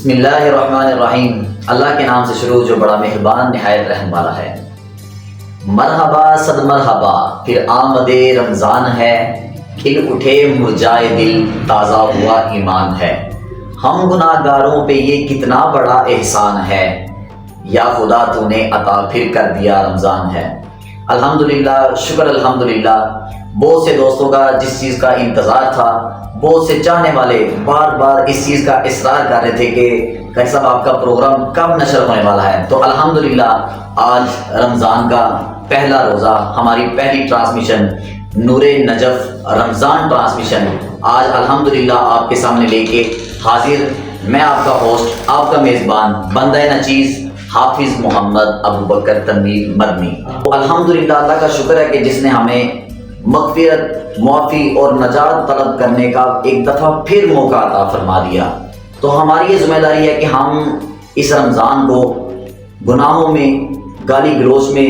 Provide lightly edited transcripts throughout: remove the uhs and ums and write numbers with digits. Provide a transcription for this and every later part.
بسم اللہ الرحمن الرحیم، اللہ کے نام سے شروع جو بڑا مہربان نہایت رحم والا ہے۔ مرحبا صد مرحبا، پھر آمد رمضان ہے، کھل اٹھے مرجائے دل، تازہ ہوا ایمان ہے۔ ہم گناہ گاروں پہ یہ کتنا بڑا احسان ہے، یا خدا تو نے عطا پھر کر دیا رمضان ہے۔ الحمدللہ، شکر الحمدللہ۔ بہت سے دوستوں کا جس چیز کا انتظار تھا، بہت سے چاہنے والے بار بار اس چیز کا اصرار کر رہے تھے کہ قاری صاحب آپ کا پروگرام کب نشر ہونے والا ہے، تو الحمدللہ آج رمضان کا پہلا روزہ، ہماری پہلی ٹرانسمیشن نور نجف رمضان ٹرانسمیشن آج الحمدللہ آپ کے سامنے لے کے حاضر میں آپ کا ہوسٹ، آپ کا میزبان، بندہ نچیز حافظ محمد ابو بکر تنویر مدنی۔ الحمدللہ اللہ کا شکر ہے کہ جس نے ہمیں مغفرت، معافی اور نجات طلب کرنے کا ایک دفعہ پھر موقع عطا فرما دیا۔ تو ہماری یہ ذمہ داری ہے کہ ہم اس رمضان کو گناہوں میں، گالی گلوچ میں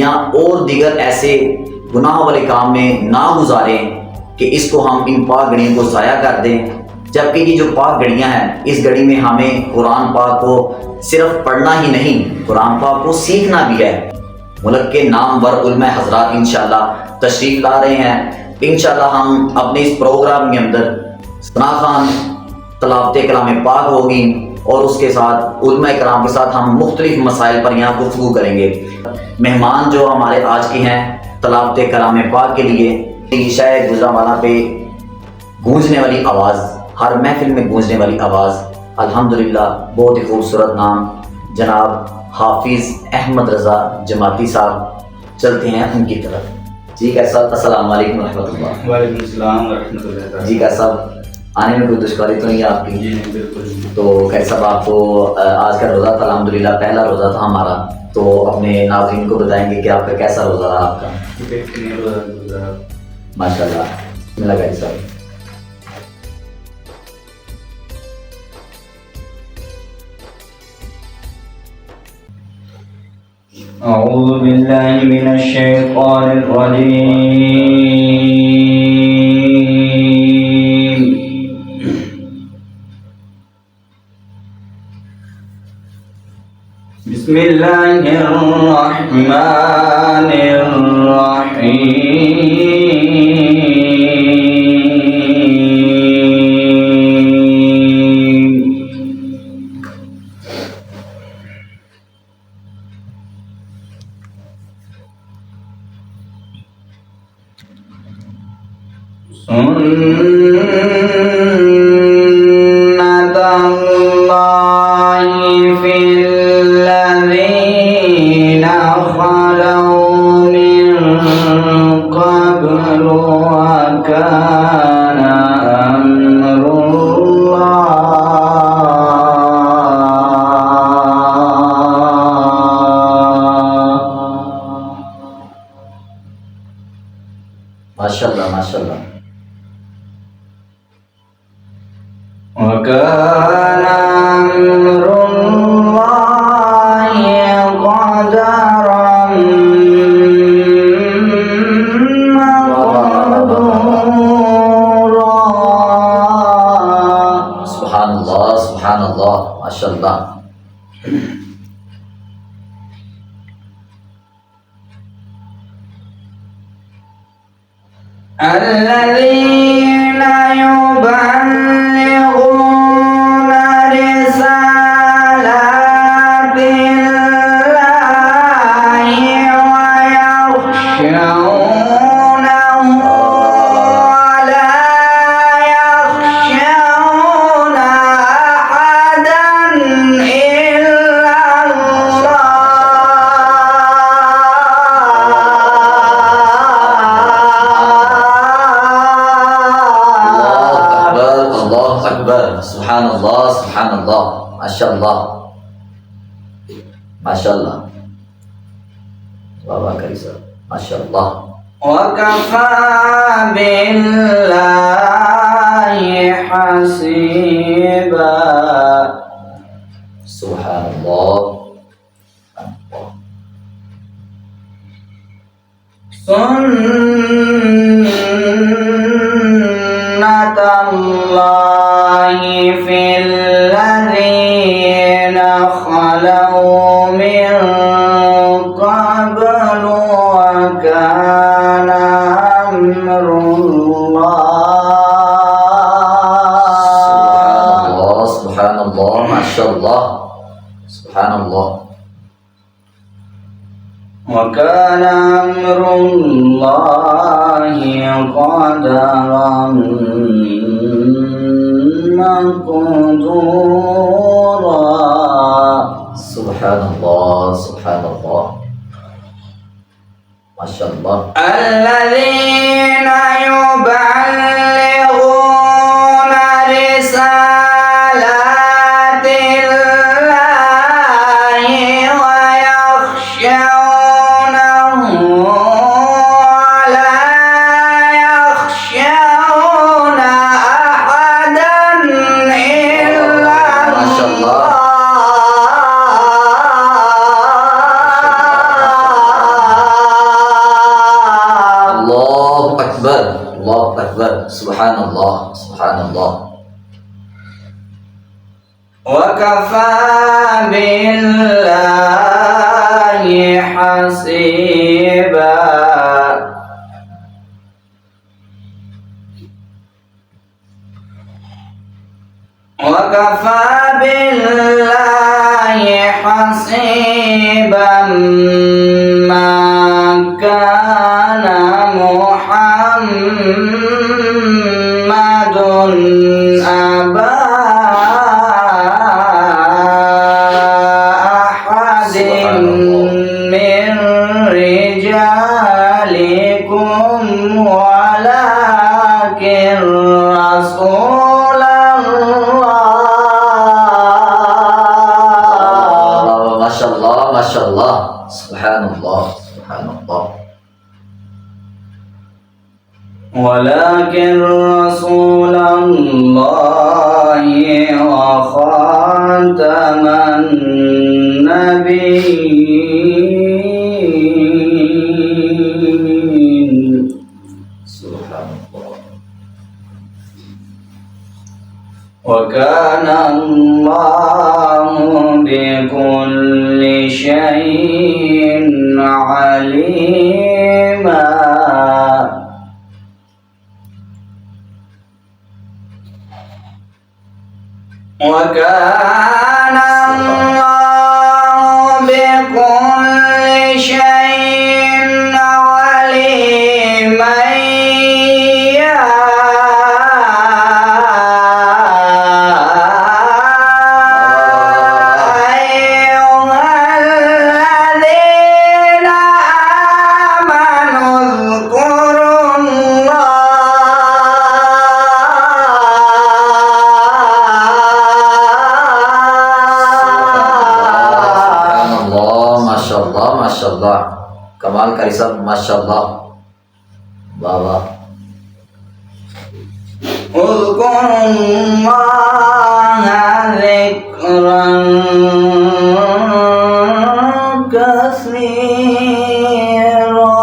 یا اور دیگر ایسے گناہوں والے کام میں نہ گزاریں کہ اس کو ہم ان پاک گھڑیوں کو ضائع کر دیں، جبکہ یہ جو پاک گھڑیاں ہیں اس گھڑی میں ہمیں قرآن پاک کو صرف پڑھنا ہی نہیں، قرآن پاک کو سیکھنا بھی ہے۔ ملک کے نامور علماء حضرات انشاءاللہ تشریف لا رہے ہیں۔ انشاءاللہ ہم اپنے اس پروگرام کے اندر ثنا خوان تلاوت کلام پاک ہوگی اور اس کے ساتھ علماء کرام کے ساتھ ہم مختلف مسائل پر یہاں گفتگو کریں گے۔ مہمان جو ہمارے آج کے ہیں تلاوت کلام پاک کے لیے، شاید گجرانوالہ پہ گونجنے والی آواز، ہر محفل میں گونجنے والی آواز، الحمدللہ بہت ہی خوبصورت نام جناب حافظ احمد رضا جماعتی صاحب، چلتے ہیں ان کی طرف۔ جی کیا صاحب، السلام علیکم ورحمۃ اللہ۔ وعلیکم السلام ورحمۃ اللہ۔ جی کیا صاحب، آنے میں کوئی دشواری تو نہیں ہے آپ کی؟ جی نہیں، بالکل۔ تو کیا صاحب آپ کو آج کا روزہ تھا، الحمدللہ پہلا روزہ تھا ہمارا، تو اپنے ناظرین کو بتائیں گے کہ آپ کا کیسا روزہ رہا آپ کا؟ ماشاء اللہ، بسم اللہ قاری صاحب۔ اعوذ باللہ من الشیطان الرجیم، بسم اللہ الرحمن سنت اللہ فی الذین خلوا من قبل وکان امر ماشاءاللہ ماشاءاللہ۔ وَكَانَ أَمْرُ اللَّهِ قَدَرًا مَقْدُورًا۔ سبحان اللہ سبحان اللہ، ماشاءاللہ۔ الذين يبلغون رسالات الله ويخشونه ولا يخشون أحدا إلا سبحان اللہ سبحان اللہ، ماشاء اللہ ماشاء اللہ، بابا قاری صاحب ماشاء اللہ۔ وَكَفَى بِاللَّهِ حَسِيبًا۔ سبحان اللہ۔ سنت اللہ في الذين خلوا من قبل وكان أمر الله. سبحان الله ما شاء الله سبحان الله. وكان أمر الله قدرا مقدورا. سبحان الله سبحان الله ما شاء الله. الذين يبلغون رسالات الله ويخشونه ولا يخشون أحدا إلا ما شاء الله. الله أكبر الله أكبر سبحان الله سبحان الله. وكفى بالله حسيبا. وكفى بالله حسيبا. ما كان محمد أبا أحد من رجالكم ولكن رسول الله. ما شاء الله ما شاء الله سبحان الله سبحان الله. ولكن رسول الله وخاتم النبيين. سبحان الله. وكان الله بكل شيء عليما. وكان الله بكل شيء عليما. يا أيها الذين آمنوا اذكروا ماشاءاللہ کمال کری سب ماشاءاللہ واہ واہ. اذكروا الله ذكرا كثيرا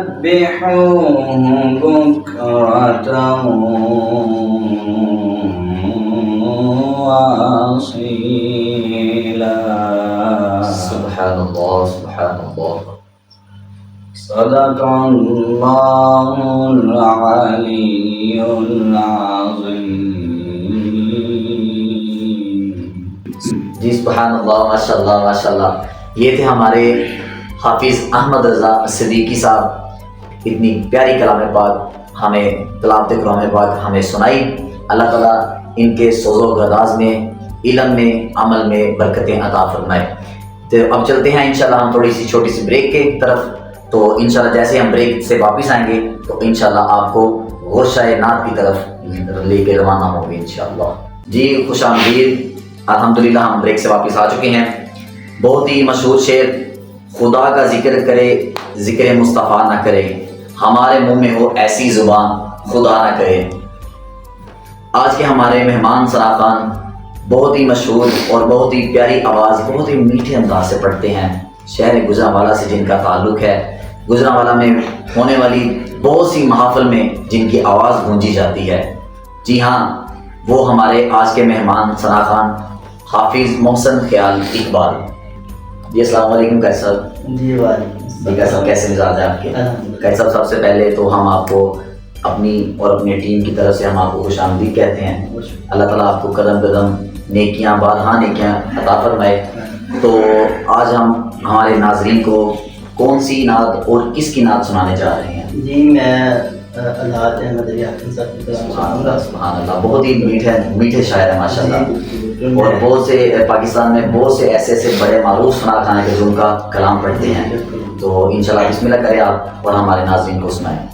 وسبحوه بكرة وأصيلا. سبحان الله سبحان الله. صدق الله العلي العظيم. جی سبحان اللہ ماشاءاللہ ماشاءاللہ. یہ تھے ہمارے حافظ احمد رضا صدیقی صاحب. اتنی پیاری کلام پاک ہمیں تلاوت کلام پاک ہمیں سنائی. اللہ تعالیٰ ان کے سوز و گرداز میں علم میں عمل میں برکتیں عطا فرمائے. تو اب چلتے ہیں انشاءاللہ ہم تھوڑی سی چھوٹی سی بریک کی طرف. تو انشاءاللہ جیسے ہم بریک سے واپس آئیں گے تو انشاءاللہ آپ کو غوشۂ نعت کی طرف لے کے روانہ ہوں گے انشاءاللہ. جی خوش آمدید. الحمدللہ ہم بریک سے واپس آ چکے ہیں. بہت ہی مشہور شعر خدا کا ذکر کرے ذکر مصطفیٰ نہ کرے ہمارے منہ میں ہو ایسی زبان خدا نہ کرے. آج کے ہمارے مہمان سراخان بہت ہی مشہور اور بہت ہی پیاری آواز بہت ہی میٹھے انداز سے پڑھتے ہیں. شہر گجرانوالہ سے جن کا تعلق ہے گجرانوالہ میں ہونے والی بہت سی محافل میں جن کی آواز گونجی جاتی ہے. جی ہاں، وہ ہمارے آج کے مہمان ثنا خان حافظ محسن خیال اقبال. جی السلام علیکم قیس صاحب. جی وعلیکم قیس صاحب کیسے مزاج ہے آپ کے؟ قیس صاحب سب سے پہلے تو ہم آپ کو اپنی اور اپنے ٹیم کی طرف سے ہم آپ کو خوش آمدید کہتے ہیں. اللہ تعالیٰ آپ کو قدم قدم نیکیاں بارہا نیکیاں عطا فرمائے. تو آج ہم ہمارے ناظرین کو کون سی نعت اور کس کی نعت سنانے جا رہے ہیں؟ جی میں الحاج احمد علی حافظ صاحب کی طرف سبحان اللہ سبحان اللہ. بہت ہی میٹھے شاعر ہیں ماشاء اللہ. جی، اور بہت سے پاکستان میں بہت سے ایسے بڑے معروف ثنا خان ہیں جو ان کا کلام پڑھتے ہیں. تو انشاءاللہ بسم اللہ کریں آپ اور ہمارے ناظرین کو سنائیں.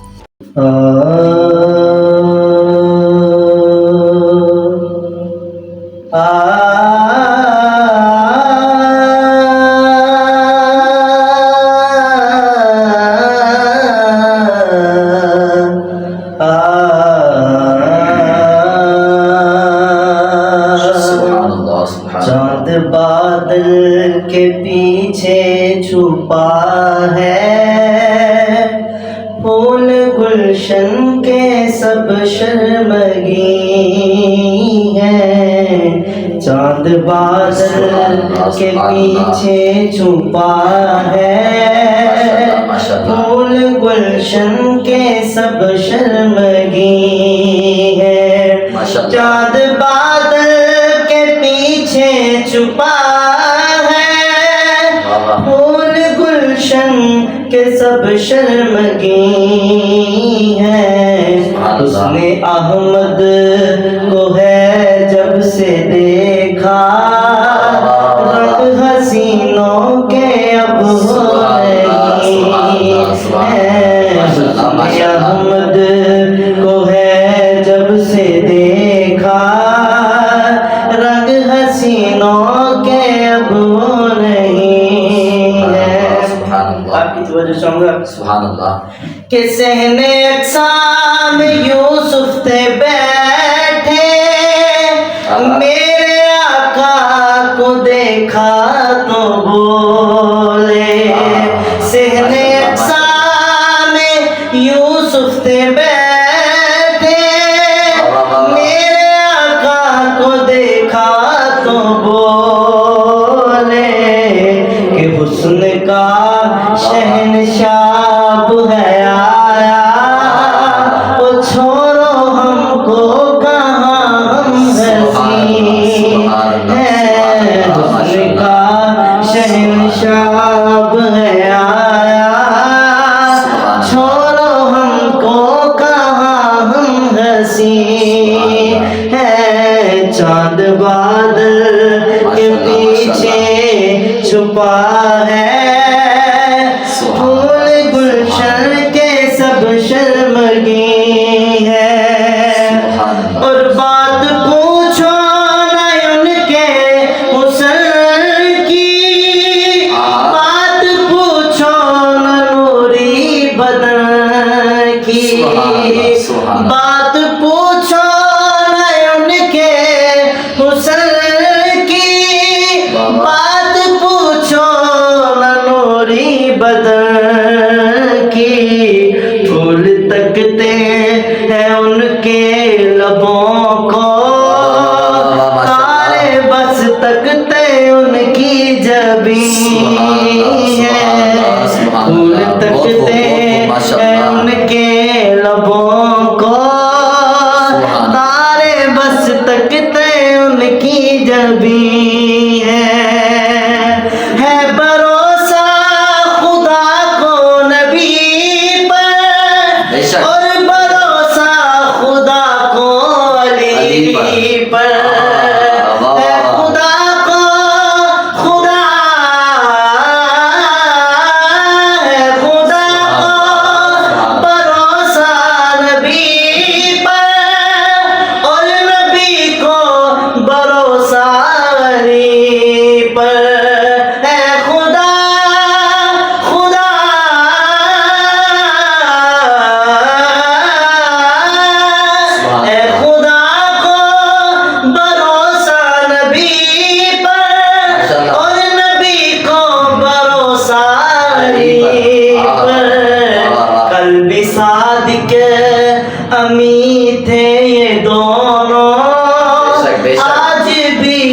چاند بادل کے پیچھے چھپا ہے، پھول گلشن کے سب شرمگی ہے. چاند بادل کے پیچھے چھپا ہے، پھول گلشن کے سب شرمگی ہے. چاند بادل کے پیچھے چھپا ہے، پھول گلشن کے سب شرمگی ہے. حسن احمد کو ہے جب سے دیکھا، رنگ حسینوں کے اب ہو رہی ہے. حسن احمد کو ہے جب سے دیکھا، رنگ حسینوں کے اب وہ نہیں ہے. آپ کی توجہ چاہوں گا. سبحان اللہ. کہ صحن اقسام یوسف تھے بیٹھے، میرے آقا کو دیکھا تو بولے. صحن اقسام یوسف تھے بیٹھے، میرے آقا کو دیکھا تو بولے کہ حسن کا شہنشاہ ہے آیا، وہ چھوڑو ہم کو کہاں ہم ہنسی ہے. حسن کا شہنشاہ ہے آیا، چھوڑو ہم کو کہاں ہم ہنسی ہے. چاند بادل کے پیچھے چھپا ہے، پھول گلشن کے سب شرمگی ہے. اور بات پوچھو نہ ان کے حسن کی، بات پوچھو نہ نوری بدن کی. بات پوچھو نہ ان کے حسن کی، بات پوچھو نہ نوری بدن کی. پھول تکتے ہیں ان کے لبوں کو، تارے بس تکتے ان کی جبین ہے. پھول تکتے ہیں ان کے لبوں کو، تارے بس تکتے ان کی جبین ہے. بھروسہ خدا کو نبی پر، اور بھروسہ خدا کو علی پر. ہے خدا کو خدا، ہے خدا کو بھروسہ نبی پر، اور نبی کو بھروسہ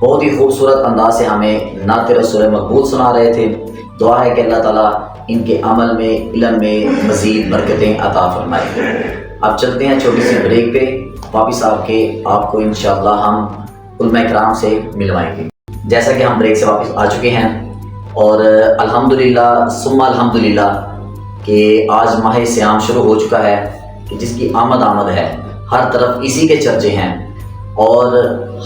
بہت ہی خوبصورت انداز سے ہمیں نعت رسول مقبول سنا رہے تھے. دعا ہے کہ اللہ تعالیٰ ان کے عمل میں، علم میں مزید برکتیں عطا فرمائے. اب چلتے ہیں چھوٹی سی بریک پہ، واپس آ کے آپ کو انشاءاللہ ہم علماء کرام سے ملوائیں گے. جیسا کہ ہم بریک سے واپس آ چکے ہیں اور الحمدللہ ثم الحمدللہ کہ آج ماہ صیام شروع ہو چکا ہے، کہ جس کی آمد ہے. ہر طرف اسی کے چرچے ہیں اور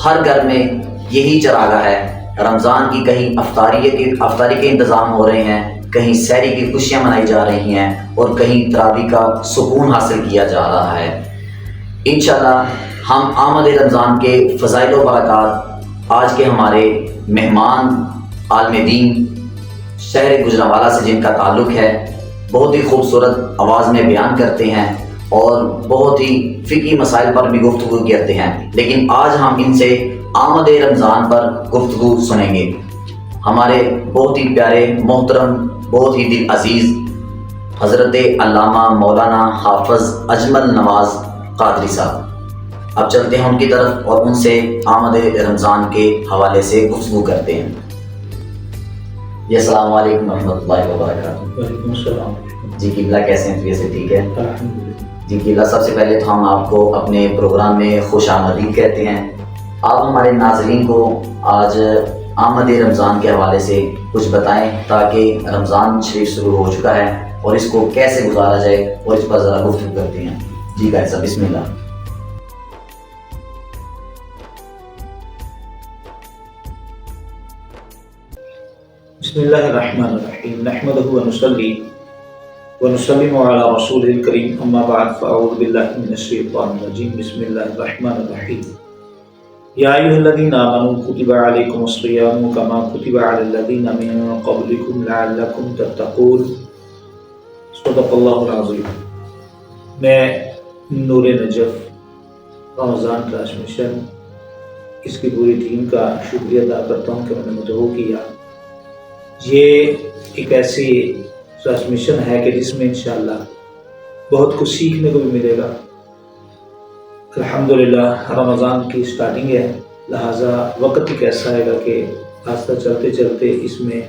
ہر گھر میں یہی چراغاہ ہے. رمضان کی کہیں افطاری کے انتظام ہو رہے ہیں، کہیں سحری کی خوشیاں منائی جا رہی ہیں اور کہیں تراویح کا سکون حاصل کیا جا رہا ہے. انشاءاللہ ہم آمد رمضان کے فضائل و برکات آج کے ہمارے مہمان عالم دین شہر گجرانوالہ سے جن کا تعلق ہے بہت ہی خوبصورت آواز میں بیان کرتے ہیں اور بہت ہی فقہی مسائل پر بھی گفتگو کرتے ہیں. لیکن آج ہم ان سے آمد رمضان پر گفتگو سنیں گے. ہمارے بہت ہی پیارے محترم، بہت ہی دل عزیز حضرت علامہ مولانا حافظ اجمل نواز قادری صاحب. اب چلتے ہیں ان کی طرف اور ان سے آمد رمضان کے حوالے سے گفتگو کرتے ہیں. جی السلام علیکم ورحمۃ اللہ وبرکاتہ. وعلیکم السلام. جی قبلہ کیسے ہیں؟ طبیعت سے ٹھیک ہے؟ الحمدللہ. جی قبلہ سب سے پہلے تو ہم آپ کو اپنے پروگرام میں خوش آمدید کہتے ہیں. آپ ہمارے ناظرین کو آج آمد رمضان کے حوالے سے کچھ بتائیں تاکہ رمضان شریف شروع ہو چکا ہے اور اس کو کیسے گزارا جائے اور اس پر ذرا گفتگو کرتے ہیں. جی بھائی صاحب بسم اللہ. بسم اللہ الرحمن الرحیم. نحمده ونصلی ونسلم علی رسول الکریم. اما بعد فاعوذ باللہ من الشیطان الرجیم. بسم اللہ الرحمن الرحیم. یا ایھا الذین آمنوا کتب علیکم الصیام کما کتب علی الذین من قبلکم لعلکم تتقون. صدق اللہ العظیم. میں نور نجف رمضان ٹرانسمیشن اس کی پوری ٹیم کا شکریہ ادا کرتا ہوں کہ انہوں نے مدعو کیا. یہ ایک ایسی ٹرانسمیشن ہے کہ جس میں انشاءاللہ بہت کچھ سیکھنے کو بھی ملے گا. الحمدللہ رمضان کی سٹارٹنگ ہے، لہٰذا وقت ایک ایسا آئے گا کہ آہستہ چلتے چلتے اس میں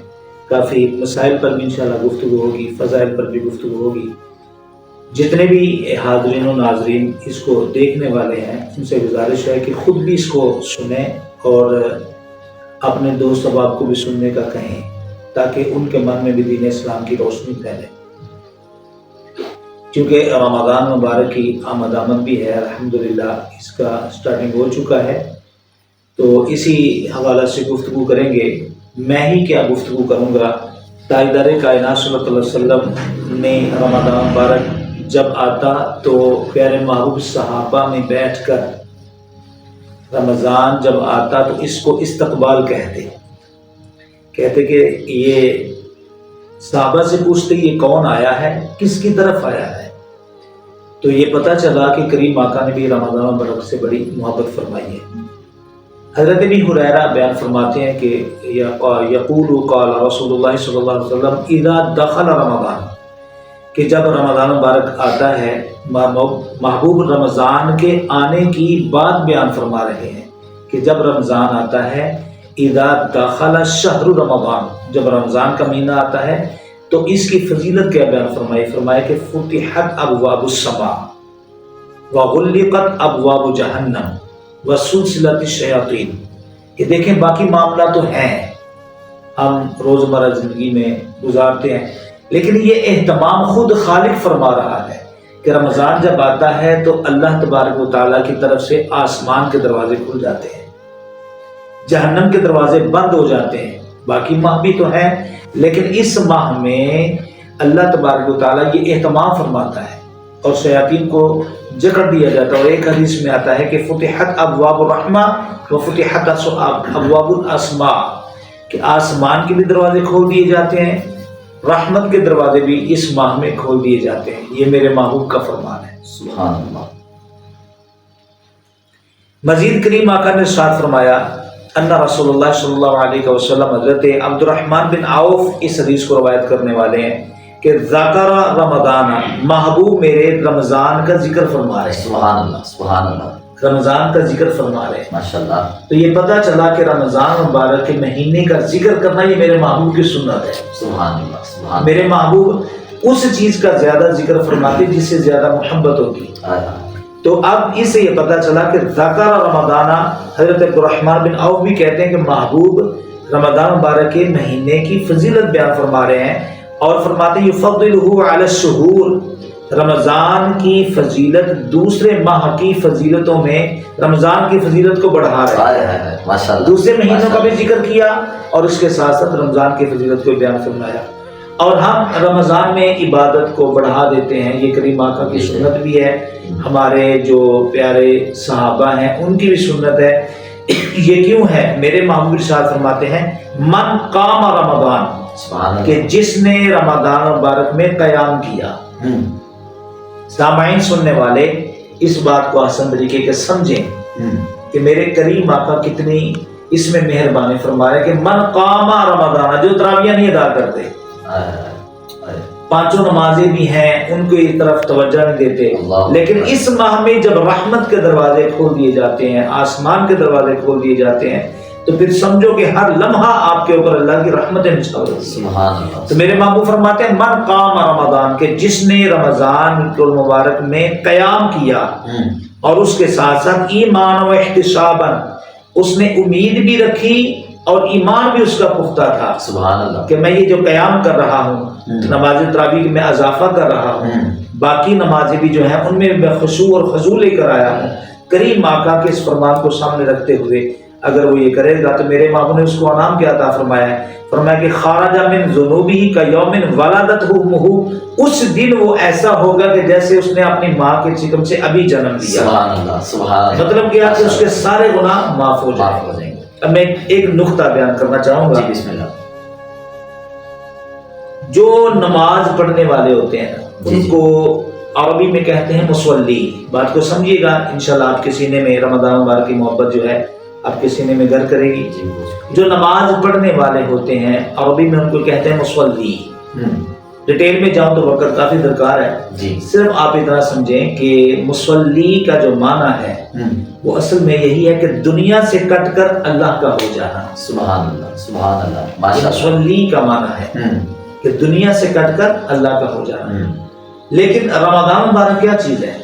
کافی مسائل پر بھی انشاءاللہ گفتگو ہوگی، فضائل پر بھی گفتگو ہوگی. جتنے بھی حاضرین و ناظرین اس کو دیکھنے والے ہیں ان سے گزارش ہے کہ خود بھی اس کو سنیں اور اپنے دوست احباب کو بھی سننے کا کہیں تاکہ ان کے من میں بھی دین اسلام کی روشنی پھیلے. کیونکہ رمضان مبارک کی آمد بھی ہے، الحمدللہ اس کا سٹارٹنگ ہو چکا ہے. تو اسی حوالے سے گفتگو کریں گے. میں ہی کیا گفتگو کروں گا، تاجدار کائنات صلی اللہ علیہ وسلم نے رمضان مبارک جب آتا تو پیارے محبوب صحابہ میں بیٹھ کر رمضان جب آتا تو اس کو استقبال کہتے کہ یہ صحابہ سے پوچھتے یہ کون آیا ہے، کس کی طرف آیا ہے. تو یہ پتہ چلا کہ کریم آقا نے بھی رمضان مبارک سے بڑی محبت فرمائی ہے. حضرت ابی ہریرہ بیان فرماتے ہیں کہ یقول قال رسول اللہ صلی اللہ علیہ وسلم اذا دخل رمضان، کہ جب رمضان مبارک آتا ہے، محبوب رمضان کے آنے کی بات بیان فرما رہے ہیں کہ جب رمضان آتا ہے، اذا دخل شہر رمضان، جب رمضان کا مہینہ آتا ہے تو اس کی فضیلت کیا بیان فرمایا کہ فتحت ابواب السماء وغلقت ابواب جہنم وسلسلت الشیاطین. یہ دیکھیں باقی معاملہ تو ہیں ہم روزمرہ زندگی میں گزارتے ہیں، لیکن یہ اہتمام خود خالق فرما رہا ہے کہ رمضان جب آتا ہے تو اللہ تبارک و تعالیٰ کی طرف سے آسمان کے دروازے کھل جاتے ہیں، جہنم کے دروازے بند ہو جاتے ہیں. باقی ماہ بھی تو ہیں لیکن اس ماہ میں اللہ تبارک و تعالیٰ یہ اہتمام فرماتا ہے اور شیاطین کو جکڑ دیا جاتا ہے. اور ایک حدیث میں آتا ہے کہ فتحت ابواب الرحمہ و فتحت ابواب الاسماء، کہ آسمان کے بھی دروازے کھول دیے جاتے ہیں، رحمت کے دروازے بھی اس ماہ میں کھول دیے جاتے ہیں. یہ میرے محبوب کا فرمان ہے. سبحان اللہ. مزید کریم آقا نے ارشاد فرمایا ان رسول اللہ صلی اللہ علیہ وسلم، حضرت عبد الرحمن بن عوف اس حدیث کو روایت کرنے والے ہیں کہ ذکر رمضان، محبوب میرے رمضان کا ذکر فرما رہے ہیں. سبحان اللہ سبحان اللہ. رمضان کا ذکر فرما رہے ہیں. ماشاءاللہ. تو یہ پتہ چلا کہ رمضان مبارک کے مہینے کا ذکر کرنا یہ میرے محبوب کی سنت ہے. سبحان اللہ سبحان اللہ. میرے محبوب اس چیز کا زیادہ ذکر فرماتے جس سے زیادہ محبت ہوتی. تو اب اس سے یہ پتہ چلا کہ ذکر رمضان، حضرت عبدالرحمن بن عوف بھی کہتے ہیں کہ محبوب رمضان مبارک کے مہینے کی فضیلت بیان فرما رہے ہیں اور فرماتے ہیں یفضلہ علی الشہور، رمضان کی فضیلت دوسرے ماہ کی فضیلتوں میں رمضان کی فضیلت کو بڑھا رہے ہیں. ماشاءاللہ. دوسرے مہینوں کا بھی ذکر کیا اور اس کے ساتھ ساتھ رمضان کی فضیلت کو بیان فرمایا. اور ہم رمضان میں عبادت کو بڑھا دیتے ہیں، یہ کریم آقا کی سنت بھی ہے، ہمارے جو پیارے صحابہ ہیں ان کی بھی سنت ہے. یہ کیوں ہے؟ میرے محبوب ارشاد فرماتے ہیں من قام رمضان، کہ جس نے رمضان مبارک میں قیام کیا. سامعین سننے والے اس بات کو آسان طریقے کے سمجھیں کہ میرے کریم آقا کتنی اس میں مہربانی فرما رہے کہ من قام رمضان، جو تراویح نہیں ادا کرتے، پانچوں نمازیں بھی ہیں ان کو اس طرف توجہ نہیں دیتے، لیکن اس ماہ میں جب رحمت کے دروازے کھول دیے جاتے ہیں، آسمان کے دروازے کھول دیے جاتے ہیں، تو پھر سمجھو کہ ہر لمحہ آپ کے اوپر اللہ کی رحمتیں نچھاور ہوتی ہیں. تو میرے محبوب فرماتے ہیں من قام رمضان، کہ جس نے رمضان المبارک میں قیام کیا اور اس کے ساتھ ساتھ ایمان و احتسابا، اس نے امید بھی رکھی اور ایمان بھی اس کا پختہ تھا. سبحان اللہ. کہ میں یہ جو قیام کر رہا ہوں، نماز تراویح میں اضافہ کر رہا ہوں، باقی نمازیں بھی جو ہیں ان میں میں خشوع اور خضوع لے کر آیا ہوں. کریم آقا کے اس فرمان کو سامنے رکھتے ہوئے اگر وہ یہ کرے گا تو میرے محبوب نے اس کو انعام کیا عطا فرمایا ہے. فرمایا کہ خارج من ذنوبہ کیوم ولدتہ امہ، اس دن وہ ایسا ہوگا کہ جیسے اس نے اپنی ماں کے چکم سے ابھی جنم لیا. سبحان اللہ سبحان اللہ. مطلب کیا کہ اس کے سارے گناہ معاف ہو جائیں گے. اب میں ایک نقطہ بیان کرنا چاہوں گا. جی بسم اللہ. جو نماز پڑھنے والے ہوتے ہیں ان کو عربی میں کہتے ہیں مصلی. بات کو سمجھیے گا، انشاءاللہ آپ کے سینے میں رمضان مبارک کی محبت جو ہے آپ کے سینے میں گھر کرے گی. جو نماز پڑھنے والے ہوتے ہیں عربی میں ان کو کہتے ہیں مصلی. ڈیٹیل میں جاؤں تو وقت کافی درکار ہے. صرف آپ اتنا سمجھیں کہ مصلی کا جو معنی ہے وہ اصل میں یہی ہے کہ دنیا سے کٹ کر اللہ کا ہو جانا. سبحان اللہ سبحان اللہ. مصلی کا معنی ہے کہ دنیا سے کٹ کر اللہ کا ہو جانا. لیکن رمضان مبارک کیا چیز ہے؟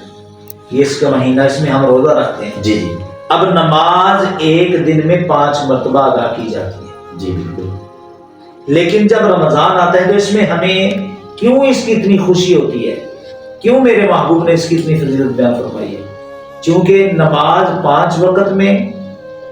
یہ اس کا مہینہ، اس میں ہم روزہ رکھتے ہیں. جی. اب نماز ایک دن میں 5 مرتبہ ادا کی جاتی ہے. جی بالکل. لیکن جب رمضان آتا ہے تو اس میں ہمیں کیوں اس کی اتنی خوشی ہوتی ہے؟ کیوں میرے محبوب نے اس کی اتنی فضیلت بیان فرمائی ہے؟ چونکہ نماز 5 وقت میں،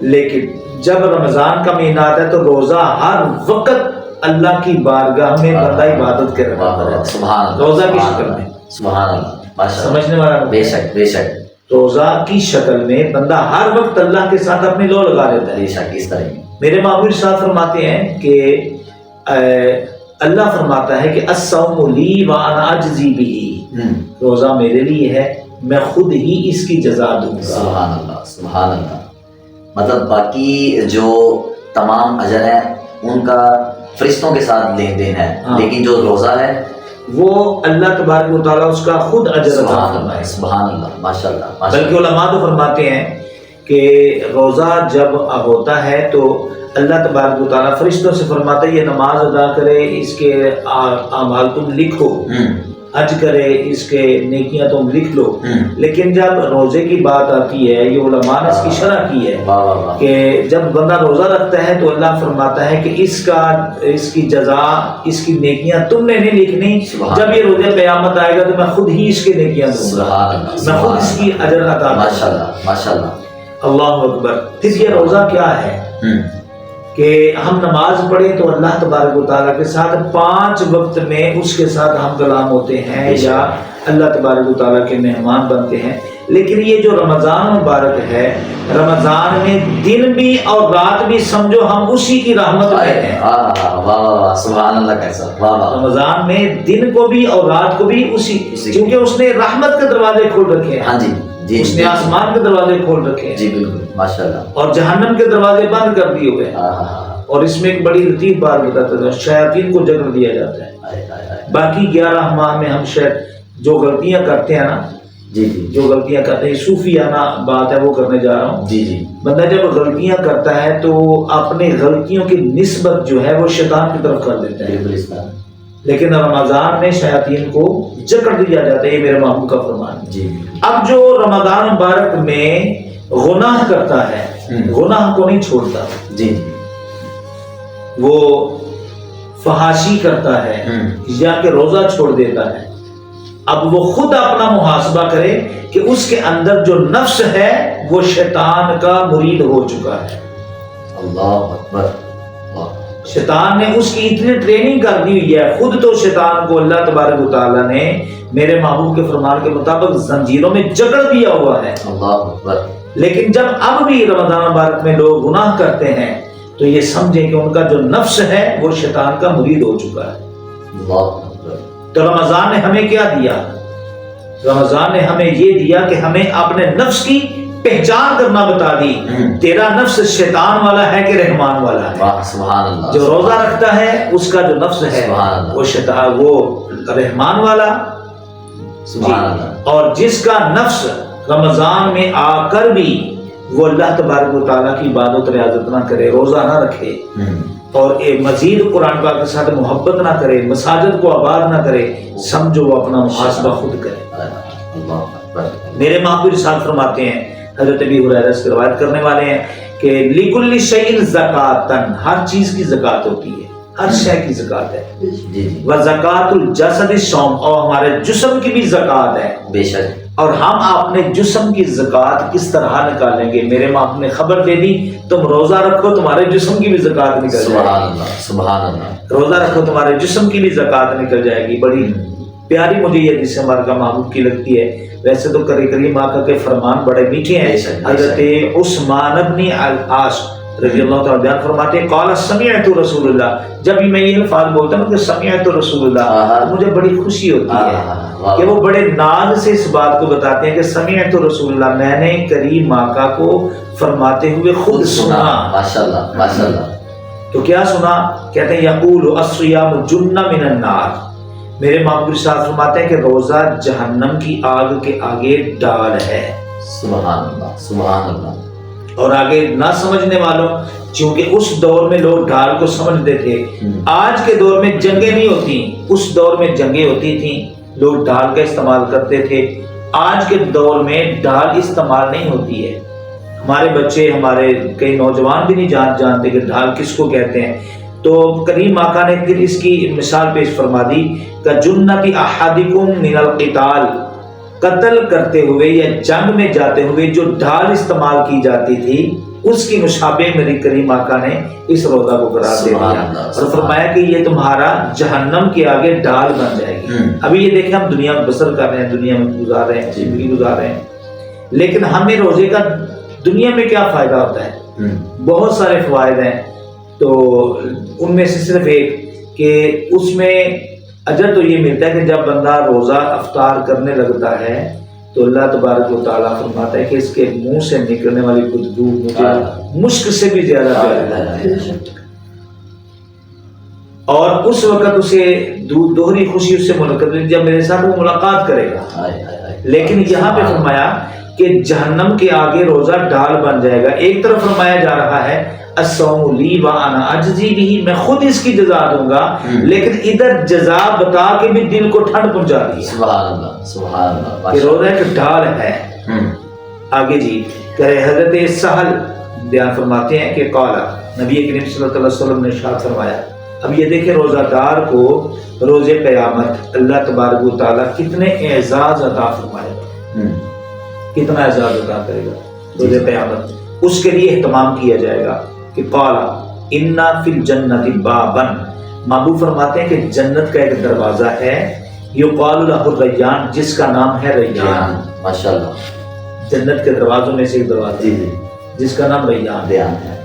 لیکن جب رمضان کا مہینہ آتا ہے تو روزہ ہر وقت اللہ کی بارگاہ میں بندہ عبادت کر رہا ہے. سبحان اللہ. روزہ کی شکل میں. سبحان اللہ. سمجھنے والا بے شک بے شک. روزہ کی شکل میں بندہ ہر وقت اللہ کے ساتھ اپنی لو لگا لیتا ہے. بے شک. اس طرح میرے محبوب ارشاد فرماتے ہیں کہ اللہ فرماتا ہے کہ الصوم لی وانا اجزی بہ، روزہ میرے لیے ہے، میں خود ہی اس کی جزا دوں گا. سبحان اللہ سبحان اللہ. مطلب باقی جو تمام اجر ہے ان کا فرشتوں کے ساتھ لین دین ہے، لیکن جو روزہ ہے وہ اللہ تبارک و تعالیٰ اس کا خود اجر عطا فرمائے. سبحان اللہ ماشاءاللہ. بلکہ علماء تو فرماتے ہیں کہ روزہ جب ہوتا ہے تو اللہ تبارک و تعالیٰ فرشتوں سے فرماتا ہے یہ نماز ادا کرے، اس کے اعمال تم لکھو، حج کرے، اس کے نیکیاں تم لکھ لو. لیکن جب روزے کی بات آتی ہے، یہ علماء نے اس کی شرح کی ہے کہ جب بندہ روزہ رکھتا ہے تو اللہ فرماتا ہے کہ اس کی جزا، اس کی نیکیاں تم نے نہیں لکھنی، جب یہ روزہ قیامت آئے گا تو میں خود ہی اس کے نیکیاں دوں گا، میں خود اس کی اجر عطا کروں گا. ماشاءاللہ ماشاءاللہ. اللہ اکبر. پھر یہ روزہ کیا ہے کہ ہم نماز پڑھیں تو اللہ تبارک و تعالیٰ کے ساتھ 5 وقت میں اس کے ساتھ ہم کلام ہوتے ہیں یا اللہ تبارک و تعالیٰ کے مہمان بنتے ہیں. لیکن یہ جو رمضان مبارک ہے، رمضان میں دن بھی اور رات بھی سمجھو ہم اسی کی رحمت میں ہیں. سبحان اللہ. کیسا رمضان میں دن کو بھی اور رات کو بھی اسی، کیونکہ اس نے رحمت کے دروازے کھول رکھے ہیں. ہاں جی. اس نے آسمان کے دروازے کھول رکھے ہیں. جی بالکل ماشاءاللہ. اور جہنم کے دروازے بند کر دیے ہوئے. اور اس میں ایک بڑی لطیف بات بتاتا ہے، شیاطین کو جگہ دیا جاتا ہے. باقی 11 ماہ میں ہم جو غلطیاں کرتے ہیں نا، جی جی جو غلطیاں کرتے ہیں، صوفیانہ بات ہے وہ کرنے جا رہا ہوں. جی جی بندہ جب غلطیاں کرتا ہے تو اپنے غلطیوں کی نسبت جو ہے وہ شیطان کی طرف کر دیتا ہے. بالکل اس طرح. لیکن رمضان میں شیاطین کو جکڑ دیا جاتا ہے، یہ میرے محبوب کا فرمان ہے. جی اب جو رمضان مبارک میں گناہ کرتا ہے، گناہ کو نہیں چھوڑتا، جی وہ فحاشی کرتا ہے یا کہ روزہ چھوڑ دیتا ہے، اب وہ خود اپنا محاسبہ کرے کہ اس کے اندر جو نفس ہے وہ شیطان کا مرید ہو چکا ہے. اللہ اکبر. شیطان نے اس کی اتنی ٹریننگ کر دی ہوئی ہے. خود تو شیطان کو اللہ تبارک و تعالیٰ نے میرے محبوب کے فرمان کے مطابق زنجیروں میں جکڑ دیا ہوا ہے. اللہ اکبر. لیکن جب اب بھی رمضان مبارک میں لوگ گناہ کرتے ہیں تو یہ سمجھیں کہ ان کا جو نفس ہے وہ شیطان کا مرید ہو چکا ہے. اللہ اکبر. تو رمضان نے ہمیں کیا دیا؟ رمضان نے ہمیں یہ دیا کہ ہمیں اپنے نفس کی پہچان کرنا بتا دی. تیرا نفس شیطان والا ہے کہ رحمان والا ہے؟ واہ سبحان اللہ. جو روزہ رکھتا ہے اس کا جو نفس ہے سبحان اللہ. وہ شیطان، وہ رحمان والا. سبحان اللہ. اور جس کا نفس رمضان میں آ کر بھی وہ اللہ تبارک و تعالیٰ کی عبادت ریاضت نہ کرے، روزہ نہ رکھے اور مزید قرآن پاک کے ساتھ محبت نہ کرے، مساجد کو آباد نہ کرے، سمجھو وہ اپنا محاسبہ خود کرے. اللہ اکبر. میرے محبوب ارشاد فرماتے ہیں، حضرت ابی ہریرہ سے روایت کرنے والے ہیں کہ لِكُلِّ شَيْءٍ زَكَاةً، ہر چیز کی زکوٰۃ ہوتی ہے، ہر شے کی زکوٰۃ ہے. جی جی وَزَكَاةُ الْجَسَدِ الصَّوْمُ، اور ہمارے جسم کی بھی زکوٰۃ ہے. بے شک. اور ہم اپنے جسم کی زکوٰۃ کس طرح نکالیں گے؟ میرے باپ نے خبر دے دی، تم روزہ رکھو تمہارے جسم کی بھی زکوٰۃ نکل جائے سبحان گی. اللہ سبحان اللہ. روزہ رکھو تمہارے جسم کی بھی زکوٰۃ نکل جائے گی. بڑی پیاری مجھے یہ حدیث ہمارے کا محبوب کی لگتی ہے. ویسے تو کریم آقا کے فرمان بڑے میٹھے ہیں. حضرت عثمان بن العاص رضی اللہ تعالیٰ بیان فرماتے ہیں قال سمعت رسول اللہ، جب میں یہ الفاظ بولتا ہوں کہ سمعت رسول اللہ تو مجھے بڑی خوشی ہوتی ہے کہ وہ بڑے ناز سے اس بات کو بتاتے ہیں کہ سمعت رسول اللہ، میں نے کریم آقا کو فرماتے ہوئے خود سنا. ماشاءاللہ ماشاءاللہ. تو کیا سنا؟ کہتے ہیں یقول الصیام جنہ من النار، میرے محبوب ارشاد فرماتے ہیں کہ روزہ جہنم کی آگ کے آگے ڈال ہے. سبحان اللہ سبحان اللہ. اور آگے نہ سمجھنے والوں، چونکہ اس دور میں لوگ ڈھال کو سمجھتے تھے. آج کے دور میں جنگیں نہیں ہوتی، اس دور میں جنگیں ہوتی تھیں، لوگ ڈھال کا استعمال کرتے تھے. آج کے دور میں ڈھال استعمال نہیں ہوتی ہے. ہمارے بچے، ہمارے کئی نوجوان بھی نہیں جانتے کہ ڈھال کس کو کہتے ہیں. تو کریم آقا نے پھر اس کی مثال پیش فرما دی کہ جنتی احدکم من القتال، قتل کرتے ہوئے یا جنگ میں جاتے ہوئے جو ڈھال استعمال کی جاتی تھی اس کی مشابہ میری کریم آقا نے اس روزہ کو قرار دے دیا اور فرمایا کہ یہ تمہارا جہنم کے آگے ڈھال بن جائے گی. ابھی یہ دیکھیں ہم دنیا میں بسر کر رہے ہیں، دنیا میں گزار رہے ہیں، زندگی گزار رہے ہیں، لیکن ہمیں روزے کا دنیا میں کیا فائدہ ہوتا ہے؟ بہت سارے فوائد ہیں. تو ان میں سے صرف ایک کہ اس میں اجر تو یہ ملتا ہے کہ جب بندہ روزہ افطار کرنے لگتا ہے تو اللہ تبارک و تعالیٰ فرماتا ہے کہ اس کے منہ سے نکلنے والی بدبو مجھے مشک سے بھی زیادہ پیاری ہے. اور اس وقت اسے دوہری خوشی اس سے منعقد ہوئی جب میرے ساتھ وہ ملاقات کرے گا. لیکن یہاں پہ فرمایا کہ جہنم کے آگے روزہ ڈال بن جائے گا. ایک طرف فرمایا جا رہا ہے الصوم لی وانا اجزی بھی، میں خود اس کی جزا دوں گا، لیکن ادھر جزا بتا کے بھی دل کو ٹھنڈ پہنچا دی. سبحان اللہ سبحان اللہ. کہ روزہ ایک ڈھال ہے. آگے جی کہ حضرت سہل بیان فرماتے ہیں کہ قال نبی کریم صلی اللہ علیہ وسلم نے ارشاد فرمایا. اب یہ دیکھیں روزہ دار کو روز قیامت اللہ تبارک و تعالیٰ کتنے اعزاز عطا فرمائے گا، کتنا اعزاز عطا کرے گا روز قیامت. اس کے لیے اہتمام کیا جائے گا کہ قال انا فی الجنت بابا، محبوب فرماتے ہیں کہ جنت کا ایک دروازہ ہے یقال له الریان، جس کا نام ہے ریان. ماشاءاللہ. جنت کے دروازوں میں سے ایک دروازہ جی جی جس کا نام ریان ہے.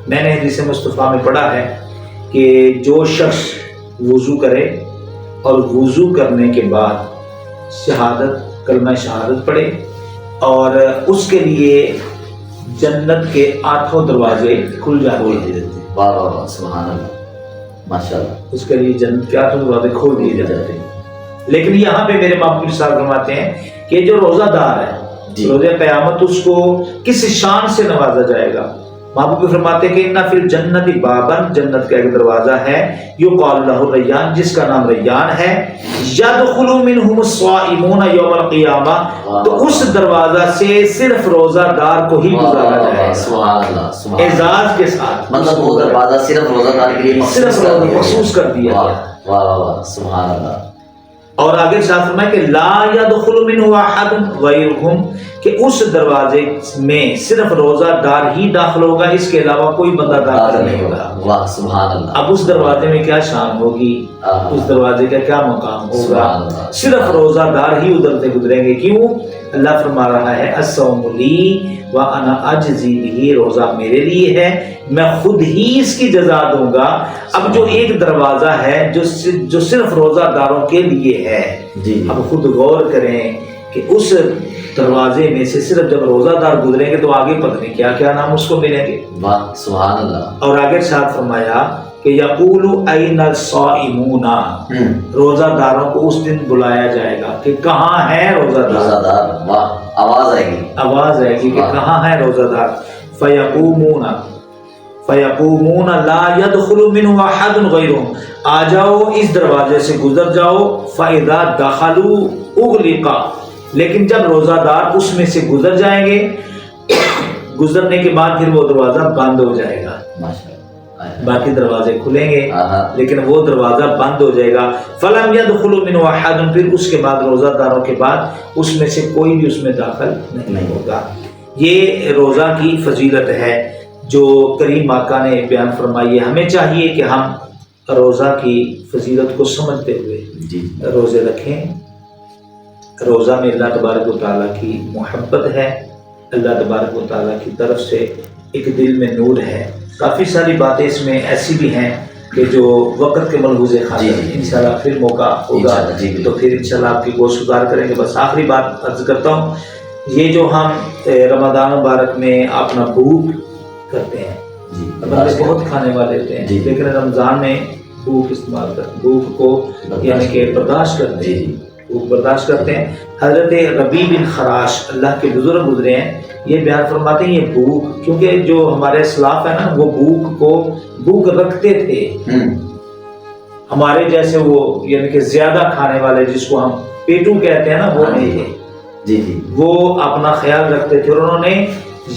میں نے حدیث مصطفیٰ میں پڑھا ہے کہ جو شخص وضو کرے اور وضو کرنے کے بعد شہادت کلمہ شہادت پڑھے اور اس کے لیے جنت کے 8 دروازے کھل جاتے ہیں. واہ واہ واہ سبحان اللہ ماشاءاللہ. اس کے لیے جنت کے 8 دروازے کھول دیے جاتے ہیں. لیکن یہاں پہ میرے باپ ارشاد فرماتے ہیں کہ جو روزہ دار ہے جی۔ روز قیامت اس کو کس شان سے نوازا جائے گا؟ محبوب فرماتے ہیں کہ ان فی الجنت بابن، جنت کا ایک دروازہ ہے، یقال لہ الریان، جس کا نام ریان ہے، یدخل منہم الصائمون یوم القیامہ، تو اس دروازہ سے صرف روزہ دار کو ہی گزارا جائے گا، سبحان اللہ سبحان اللہ، اعزاز کے ساتھ، مطلب وہ دروازہ صرف روزہ دار کے لیے صرف مخصوص کر دیا واہ گیا۔ واہ واہ واہ، سبحان اللہ۔ اور آگے ساتھ فرمایا کہ لا يدخل منه احد غیرهم، کہ اس دروازے میں صرف روزہ دار ہی داخل ہوگا، اس کے علاوہ کوئی بندہ داخل نہیں ہوگا۔ واہ سبحان اللہ۔ اب اس دروازے میں کیا شان ہوگی، اس دروازے کا کیا مقام ہوگا، سبحان اللہ۔ صرف روزہ دار ہی ادھر سے گزریں گے۔ کیوں؟ اللہ فرما رہا ہے الصوم لی وانا اجزی بہ، روزہ میرے لیے ہے، میں خود ہی اس کی جزا دوں گا۔ اب جو ایک دروازہ ہے جو صرف روزہ داروں کے لیے ہے، جی اب خود غور کریں کہ اس دروازے میں سے صرف جب روزہ دار گزریں گے تو آگے پتہ نہیں کیا کیا نام اس کو ملیں گے۔ واہ سبحان اللہ۔ اور آگے ساتھ فرمایا کہ یقول این الصائمون، روزہ داروں کو اس دن بلایا جائے گا کہ کہاں ہے روزہ روزہ دار، دار، واہ آواز آئے گی، آواز آئے گی کہ کہاں ہے روزہ دار، فیقومون لا يدخل منه احد غیرهم، آ جاؤ اس دروازے سے گزر جاؤ، فاذا دخلوا اغلقا، لیکن جب روزہ دار اس میں سے گزر جائیں گے، گزرنے کے بعد پھر وہ دروازہ بند ہو جائے گا، ماشاءاللہ، باقی دروازے کھلیں گے آہا، لیکن وہ دروازہ بند ہو جائے گا۔ فلم يدخل منه احد، پھر اس کے بعد روزہ داروں کے بعد اس میں سے کوئی بھی اس میں داخل نہیں ہوگا۔ یہ روزہ کی فضیلت ہے جو کریم آقا نے بیان فرمائی ہے۔ ہمیں چاہیے کہ ہم روزہ کی فضیلت کو سمجھتے ہوئے جی روزے رکھیں۔ روزہ میں اللہ تبارک و تعالیٰ کی محبت ہے، اللہ تبارک و تعالیٰ کی طرف سے ایک دل میں نور ہے۔ کافی ساری باتیں اس میں ایسی بھی ہیں کہ جو وقت کے ملحوظ خاطر انشاءاللہ پھر موقع ہوگا تو پھر انشاءاللہ آپ کی گوش گزار کریں گے۔ بس آخری بات عرض کرتا ہوں، یہ جو ہم رمضان مبارک میں اپنا بھوک کرتے ہیں، جی بندے بہت کھانے والے ہوتے ہیں لیکن رمضان میں بھوک استعمال کرتے ہیں، بھوک کو یعنی کہ برداشت کرتے ہیں، بھوک برداشت کرتے ہیں۔ حضرت ربیع بن خراش اللہ کے بزرگ گزرے ہیں، یہ بیان فرماتے ہیں یہ بھوک، کیونکہ جو ہمارے اسلاف ہیں نا وہ بھوک رکھتے تھے، ہمارے جیسے وہ یعنی کہ زیادہ کھانے والے جس کو ہم پیٹو کہتے ہیں نا وہ نہیں تھے، جی جی، وہ اپنا خیال رکھتے تھے۔ اور انہوں نے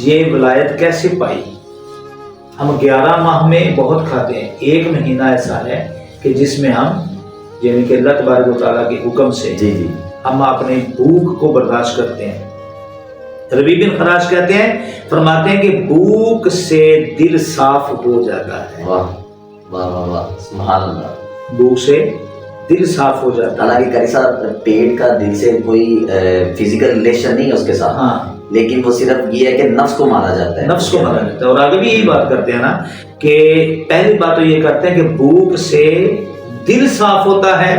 یہ ولایت کیسے پائی؟ ہم 11 ماہ میں بہت کھاتے ہیں، ایک مہینہ ایسا ہے کہ جس میں ہم یعنی کہ اللہ تبارک و تعالیٰ کے حکم سے جی جی ہم اپنے بھوک کو برداشت کرتے ہیں۔ ربیع بن خراش کہتے ہیں، فرماتے ہیں کہ بھوک سے دل صاف ہو جاتا ہے، واہ واہ واہ واہ سبحان اللہ۔ بھوک سے دل صاف ہو جاتا ہے۔ حالانکہ قاری صاحب پیٹ کا دل سے کوئی فزیکل ریلیشن نہیں ہے اس کے ساتھ، ہاں، لیکن وہ صرف یہ ہے کہ نفس کو مارا جاتا ہے، نفس کو مارا جاتا ہے۔ اور آگے بھی یہی بات کرتے ہیں نا کہ پہلی بات تو یہ کرتے ہیں کہ بھوک سے دل صاف ہوتا ہے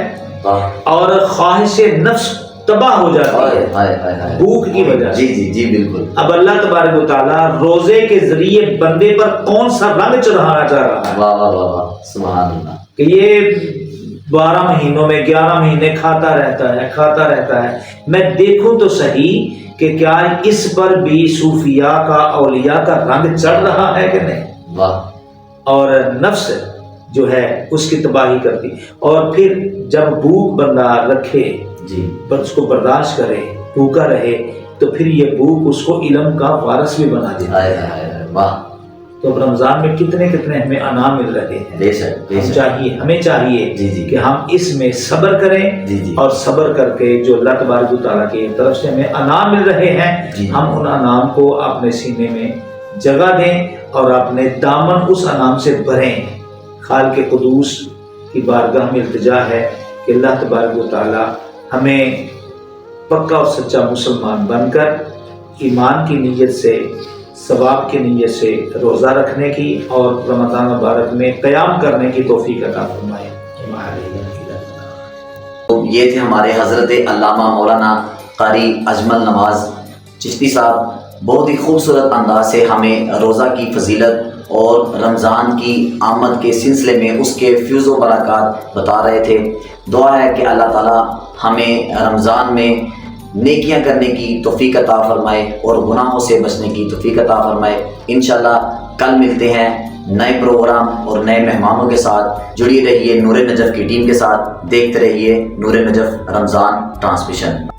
اور خواہش نفس تباہ ہو جاتی ہے بھوک کی وجہ سے۔ جی جی جی بالکل۔ اب اللہ تبارک و تعالیٰ روزے کے ذریعے بندے پر کون سا رنگ چڑھانا چاہ رہا ہے واہ واہ واہ واہ سبحان اللہ، کہ یہ 12 مہینوں میں 11 مہینے کھاتا رہتا ہے، میں دیکھوں تو صحیح کہ کیا اس پر بھی صوفیاء کا اولیاء کا رنگ چڑھ رہا ہے کہ نہیں، واہ، اور نفس جو ہے اس کی تباہی کرتی۔ اور پھر جب بھوک بندہ رکھے، جی اس کو برداشت کرے، بھوکا رہے، تو پھر یہ بھوک اس کو علم کا وارث بھی بنا دیتا ہے۔ واہ، تو اب رمضان میں کتنے ہمیں انعام مل رہے ہیں، بے شک بے شک، ہمیں چاہیے جی جی کہ ہم اس میں صبر کریں، جی جی، اور صبر کر کے جو اللہ تبارک و تعالیٰ کی طرف سے ہمیں انعام مل رہے ہیں، جی، ہم ان انعام کو اپنے سینے میں جگہ دیں اور اپنے دامن اس انعام سے بھریں۔ خالق قدوس کی بارگاہ میں التجا ہے کہ اللہ تبارک و تعالیٰ ہمیں پکا اور سچا مسلمان بن کر ایمان کی نیت سے، ثواب کی نیت سے روزہ رکھنے کی اور رمضان مبارک میں قیام کرنے کی توفیق عطا فرمائے۔ تو یہ تھے ہمارے حضرت علامہ مولانا قاری اجمل نواز چشتی صاحب، بہت ہی خوبصورت انداز سے ہمیں روزہ کی فضیلت اور رمضان کی آمد کے سلسلے میں اس کے فیوز و برکات بتا رہے تھے۔ دعا ہے کہ اللہ تعالیٰ ہمیں رمضان میں نیکیاں کرنے کی توفیق عطا فرمائے اور گناہوں سے بچنے کی توفیق عطا فرمائے۔ انشاءاللہ کل ملتے ہیں نئے پروگرام اور نئے مہمانوں کے ساتھ۔ جڑی رہیے نور نجف کی ٹیم کے ساتھ، دیکھتے رہیے نور نجف رمضان ٹرانسمیشن۔